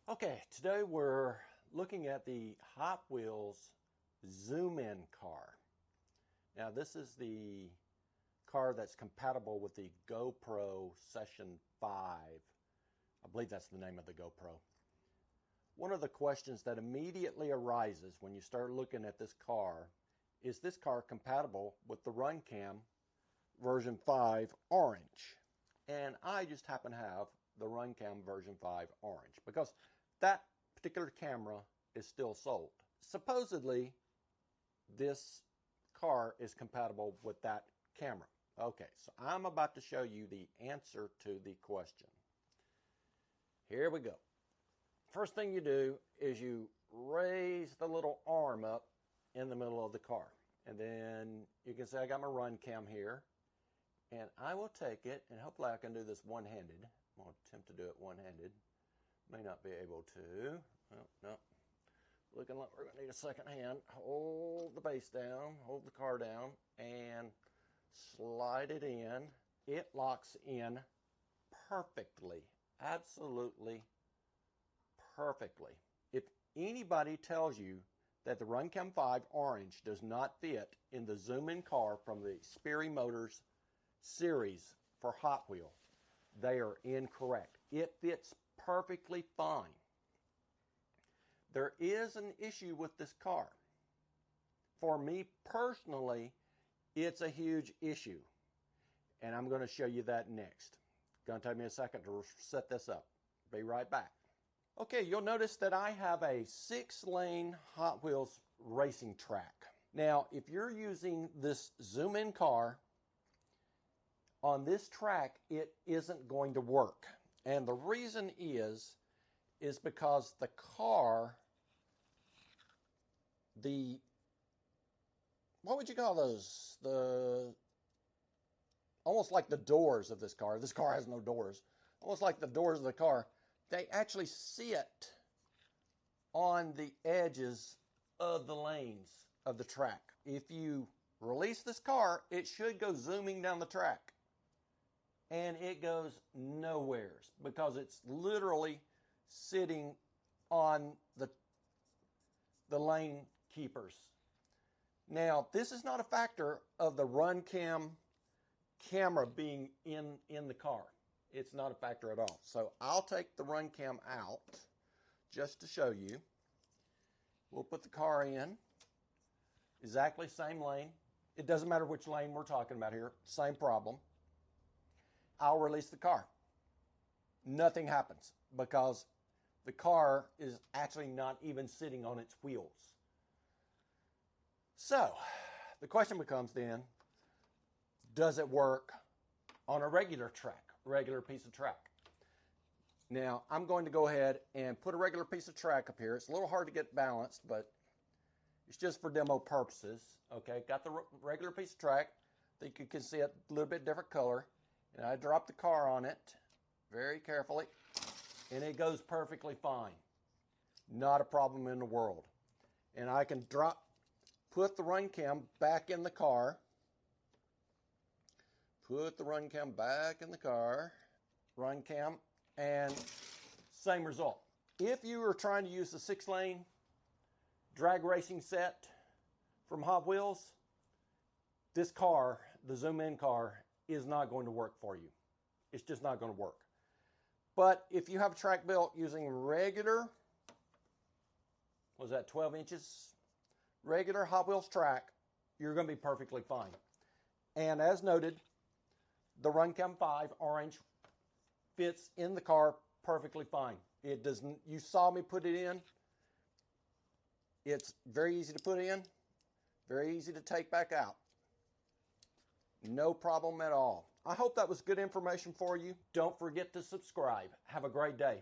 Okay, today we're looking at the Hot Wheels zoom-in car. Now this is the car that's compatible with the GoPro Session 5. I believe that's the name of the GoPro. One of the questions that immediately arises when you start looking at this car is this car compatible with the Runcam version 5 orange? And I just happen to have the Runcam version 5 orange because that particular camera is still sold. Supposedly, this car is compatible with that camera. Okay, so I'm about to show you the answer to the question. Here we go. First thing you do is you raise the little arm up in the middle of the car. And then you can see I got my Runcam here. And I will take it, and hopefully I can do this one-handed. I'm going to attempt to do it one-handed. May not be able to. Oh, no. Looking like we're going to need a second hand. Hold the base down, hold the car down, and slide it in. It locks in perfectly. Absolutely perfectly. If anybody tells you that the Runcam 5 Orange does not fit in the zoom-in car from the Sperry Motors series for Hot Wheel, they are incorrect. It fits perfectly fine. There is an issue with this car. For me personally, it's a huge issue. And I'm going to show you that next. It's going to take me a second to set this up. Be right back. Okay, you'll notice that I have a 6-lane Hot Wheels racing track. Now, if you're using this zoom-in car, on this track, it isn't going to work. And the reason is because the car, what would you call those? Almost like the doors of this car. This car has no doors. Almost like the doors of the car. They actually sit on the edges of the lanes of the track. If you release this car, it should go zooming down the track. And it goes nowheres because it's literally sitting on the lane keepers. Now, this is not a factor of the Runcam camera being in the car. It's not a factor at all. So I'll take the Runcam out just to show you. We'll put the car in. Exactly same lane. It doesn't matter which lane we're talking about here. Same problem. I'll release the car. Nothing happens because the car is actually not even sitting on its wheels. So, the question becomes then, does it work on a regular track, regular piece of track? Now, I'm going to go ahead and put a regular piece of track up here. It's a little hard to get balanced, but it's just for demo purposes. Okay, got the regular piece of track. I think you can see it a little bit different color. And I drop the car on it very carefully, and it goes perfectly fine. Not a problem in the world. And I can put the Runcam back in the car. Put the Runcam back in the car. Runcam, and same result. If you are trying to use the 6-lane drag racing set from Hot Wheels, this car, the zoom-in car, is not going to work for you. It's just not going to work. But if you have a track built using regular, was that 12 inches? Regular Hot Wheels track, you're going to be perfectly fine. And as noted, the Runcam 5 Orange fits in the car perfectly fine. It doesn't. You saw me put it in. It's very easy to put in, very easy to take back out. No problem at all. I hope that was good information for you. Don't forget to subscribe. Have a great day.